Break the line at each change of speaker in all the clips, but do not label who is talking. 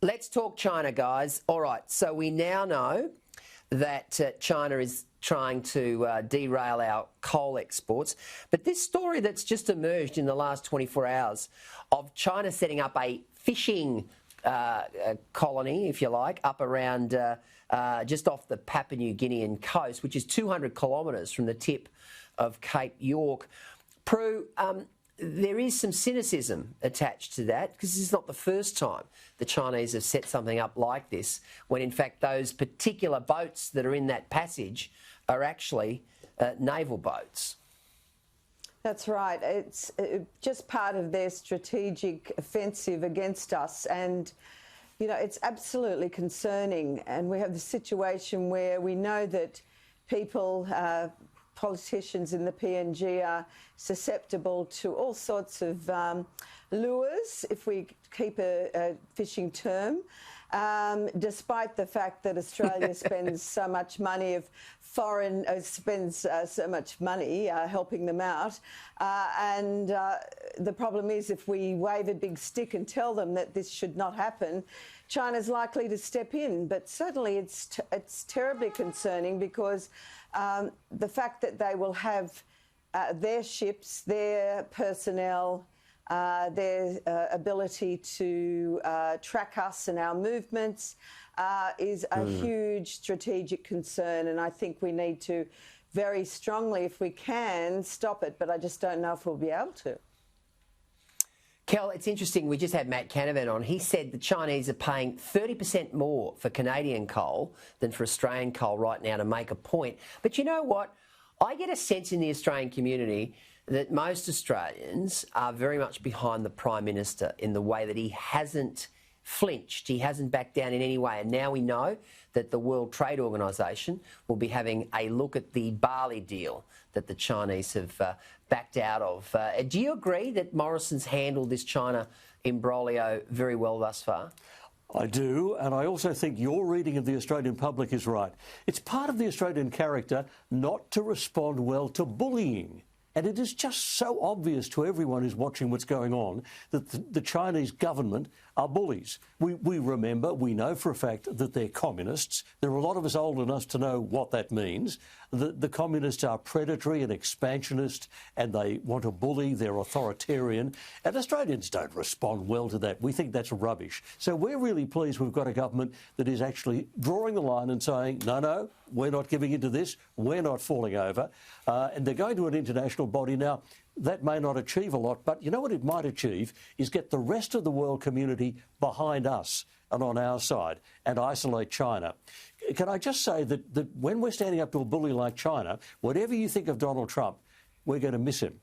Let's talk China, guys. All right, so we now know that China is trying to derail our coal exports. But this story that's just emerged in the last 24 hours of China setting up a fishing colony, if you like, up around just off the Papua New Guinean coast, which is 200 kilometres from the tip of Cape York. Prue, there is some cynicism attached to that because this is not the first time the Chinese have set something up like this, when in fact those particular boats that are in that passage are actually naval boats.
That's right. It's just part of their strategic offensive against us, and you know, it's absolutely concerning. And we have the situation where we know that people, politicians in the PNG, are susceptible to all sorts of lures, if we keep a fishing term, despite the fact that Australia spends so much money of foreign, spends so much money helping them out. And the problem is, if we wave a big stick and tell them that this should not happen, China's likely to step in. But certainly it's terribly concerning because the fact that they will have their ships, their personnel, their ability to track us and our movements is a huge strategic concern, and I think we need to very strongly, if we can, stop it, but I just don't know if we'll be able to.
Kel, it's interesting, we just had Matt Canavan on. He said the Chinese are paying 30% more for Canadian coal than for Australian coal right now to make a point. But you know what? I get a sense in the Australian community that most Australians are very much behind the Prime Minister in the way that he hasn't flinched, he hasn't backed down in any way. And now we know that the World Trade Organisation will be having a look at the barley deal that the Chinese have backed out of. Do you agree that Morrison's handled this China imbroglio very well thus far?
I do, and I also think your reading of the Australian public is right. It's part of the Australian character not to respond well to bullying. And it is just so obvious to everyone who's watching what's going on that the Chinese government are bullies. We remember, we know for a fact that they're communists. There are a lot of us old enough to know what that means. The communists are predatory and expansionist, and they want to bully, they're authoritarian. And Australians don't respond well to that. We think that's rubbish. So we're really pleased we've got a government that is actually drawing the line and saying, no, we're not giving into this, we're not falling over. And they're going to an international body now. That may not achieve a lot, but you know what it might achieve is get the rest of the world community behind us and on our side and isolate China. Can I just say that when we're standing up to a bully like China, whatever you think of Donald Trump, we're going to miss him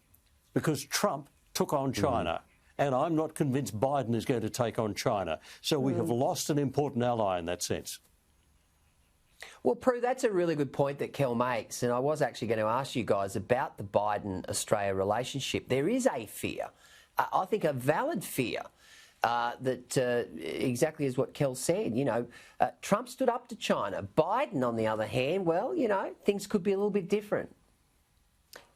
because Trump took on China. And I'm not convinced Biden is going to take on China. So we have lost an important ally in that sense.
Well, Prue, that's a really good point that Kel makes, and I was actually going to ask you guys about the Biden-Australia relationship. There is a fear, I think a valid fear, that exactly as what Kel said, you know, Trump stood up to China. Biden, on the other hand, well, you know, things could be a little bit different.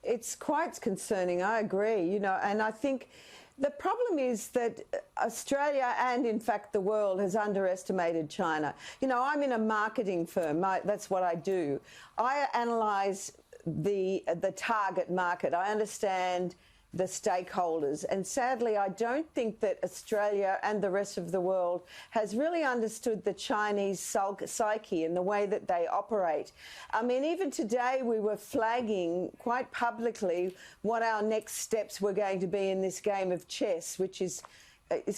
It's quite concerning, I agree, you know, and I think the problem is that Australia and, in fact, the world has underestimated China. You know, I'm in a marketing firm. That's what I do. I analyse the target market. I understand the stakeholders. And sadly, I don't think that Australia and the rest of the world has really understood the Chinese psyche and the way that they operate. I mean, even today we were flagging quite publicly what our next steps were going to be in this game of chess, which is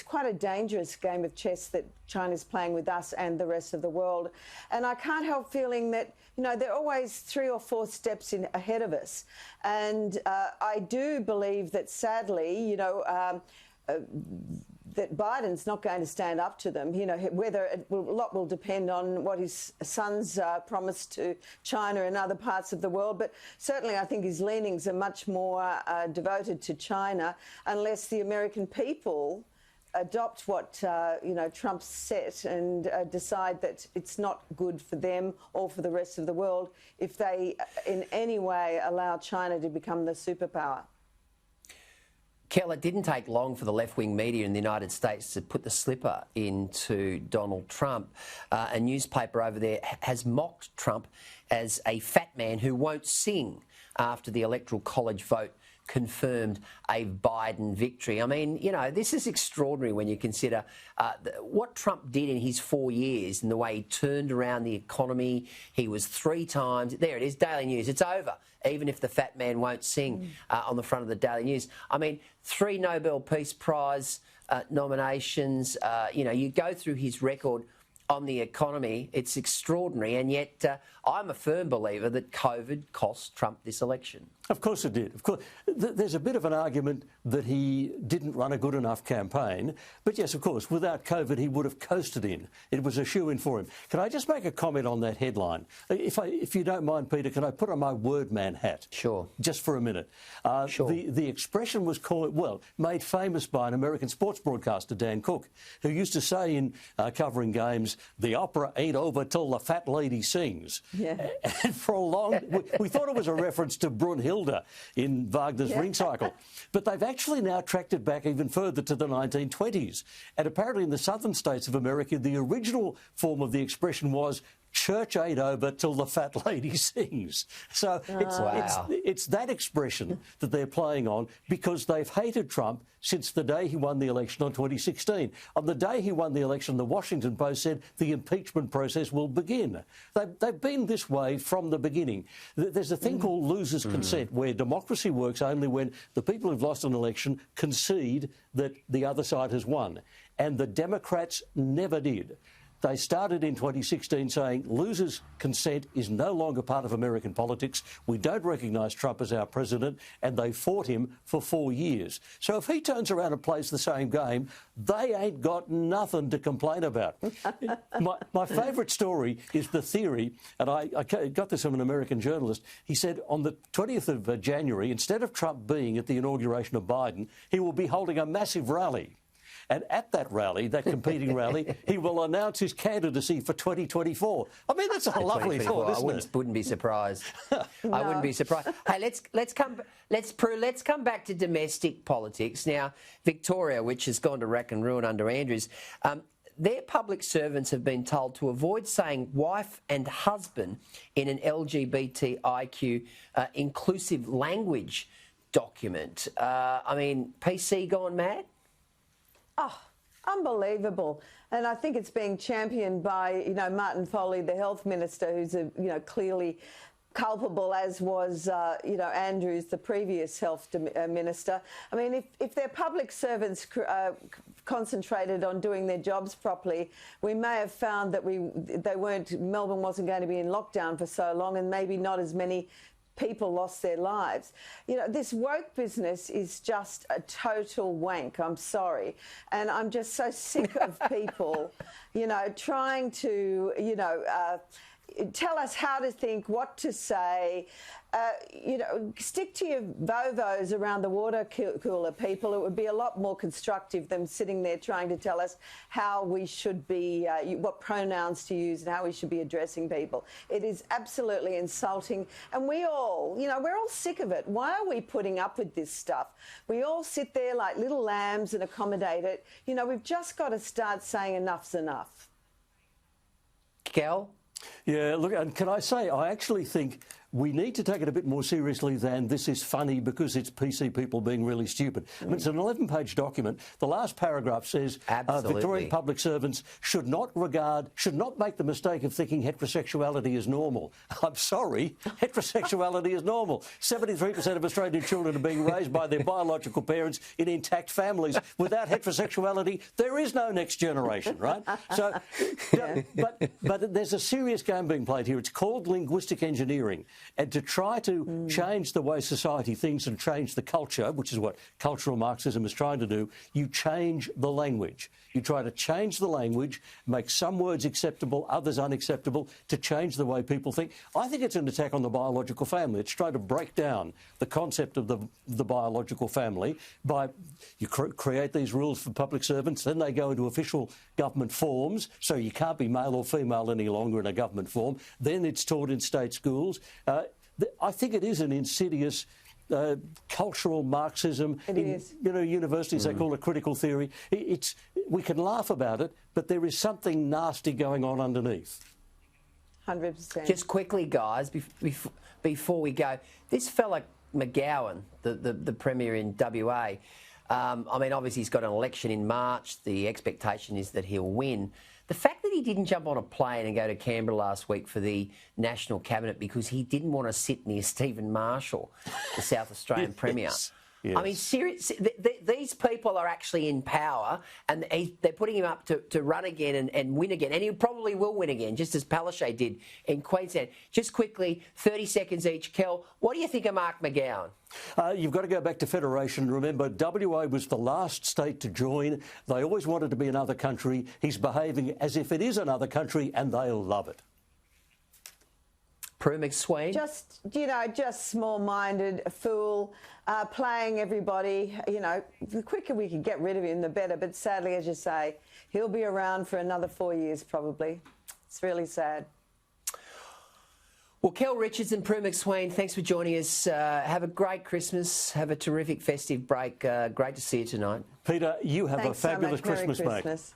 quite a dangerous game of chess that China's playing with us and the rest of the world. And I can't help feeling that, you know, they're always 3 or 4 steps ahead of us. And I do believe that, sadly, you know, that Biden's not going to stand up to them. You know, a lot will depend on what his son's promised to China and other parts of the world. But certainly I think his leanings are much more devoted to China, unless the American people adopt what you know, Trump set and decide that it's not good for them or for the rest of the world if they in any way allow China to become the superpower.
Kel, it didn't take long for the left-wing media in the United States to put the slipper into Donald Trump. A newspaper over there has mocked Trump as a fat man who won't sing after the Electoral College vote confirmed a Biden victory. I mean, you know, this is extraordinary when you consider what Trump did in his 4 years and the way he turned around the economy. He was 3 times... There it is, Daily News. It's over, even if the fat man won't sing on the front of the Daily News. I mean, 3 Nobel Peace Prize nominations. You know, you go through his record on the economy, it's extraordinary, and yet I'm a firm believer that COVID cost Trump this election.
Of course it did. Of course, there's a bit of an argument that he didn't run a good enough campaign, but yes, of course, without COVID, he would have coasted in. It was a shoo-in for him. Can I just make a comment on that headline? If you don't mind, Peter, can I put on my word man hat?
Sure.
Just for a minute.
Sure.
The expression was made famous by an American sports broadcaster, Dan Cook, who used to say in covering games, "The opera ain't over till the fat lady sings."
Yeah.
And for a long... we thought it was a reference to Brunhilde in Wagner's Ring Cycle. But they've actually now tracked it back even further to the 1920s. And apparently in the southern states of America, the original form of the expression was, "Church ain't over till the fat lady sings." So it's that expression that they're playing on because they've hated Trump since the day he won the election on 2016. On the day he won the election, the Washington Post said the impeachment process will begin. They've been this way from the beginning. There's a thing called losers' consent, where democracy works only when the people who've lost an election concede that the other side has won. And the Democrats never did. They started in 2016 saying losers' consent is no longer part of American politics. We don't recognise Trump as our president, and they fought him for 4 years. So if he turns around and plays the same game, they ain't got nothing to complain about. My favourite story is the theory, and I got this from an American journalist. He said on the 20th of January, instead of Trump being at the inauguration of Biden, he will be holding a massive rally. And at that rally, that competing rally, he will announce his candidacy for 2024. I mean, that's a lovely thought, isn't it?
I wouldn't be surprised.
No.
I wouldn't be surprised. Hey, let's come back to domestic politics now. Victoria, which has gone to rack and ruin under Andrews, their public servants have been told to avoid saying wife and husband in an LGBTIQ inclusive language document. I mean, PC gone mad?
Oh, unbelievable. And I think it's being championed by, you know, Martin Foley, the health minister, who's, clearly culpable, as was, Andrews, the previous health minister. I mean, if their public servants concentrated on doing their jobs properly, we may have found that Melbourne wasn't going to be in lockdown for so long, and maybe not as many people lost their lives. You know, this woke business is just a total wank, I'm sorry. And I'm just so sick of people, trying to, tell us how to think, what to say. Stick to your Vovos around the water cooler, people. It would be a lot more constructive than sitting there trying to tell us how we should be, what pronouns to use and how we should be addressing people. It is absolutely insulting. And we all, we're all sick of it. Why are we putting up with this stuff? We all sit there like little lambs and accommodate it. We've just got to start saying enough's enough.
Kel?
Yeah, look, and can I say, I actually think we need to take it a bit more seriously than this is funny because it's PC people being really stupid. I mean, it's an 11-page document. The last paragraph says Victorian public servants should not make the mistake of thinking heterosexuality is normal. I'm sorry, heterosexuality is normal. 73% of Australian children are being raised by their biological parents in intact families. Without heterosexuality, there is no next generation, right? So, but there's a serious game being played here. It's called linguistic engineering. And to try to change the way society thinks and change the culture, which is what cultural Marxism is trying to do, you change the language. You try to change the language, make some words acceptable, others unacceptable, to change the way people think. I think it's an attack on the biological family. It's trying to break down the concept of the biological family by you create these rules for public servants, then they go into official government forms, so you can't be male or female any longer in a government form. Then it's taught in state schools. I think it is an insidious cultural Marxism.
It is.
You know, universities, they call it critical theory. We can laugh about it, but there is something nasty going on underneath.
100%.
Just quickly, guys, before we go, this fella McGowan, the Premier in WA, I mean, obviously he's got an election in March. The expectation is that he'll win. The fact that he didn't jump on a plane and go to Canberra last week for the National Cabinet because he didn't want to sit near Stephen Marshall, the South Australian Premier.
Yes.
I mean, seriously, these people are actually in power, and they're putting him up to run again and win again. And he probably will win again, just as Palaszczuk did in Queensland. Just quickly, 30 seconds each. Kel, what do you think of Mark McGowan?
You've got to go back to Federation. Remember, WA was the last state to join. They always wanted to be another country. He's behaving as if it is another country, and they'll love it.
Prue MacSween?
Just, you know, just small-minded, a fool, playing everybody. You know, the quicker we can get rid of him, the better. But sadly, as you say, he'll be around for another 4 years probably. It's really sad.
Well, Kel Richards and Prue MacSween, thanks for joining us. Have a great Christmas. Have a terrific festive break. Great to see you tonight.
Peter, you have
Thanks
a fabulous
so much. Merry
Christmas, mate.
Christmas.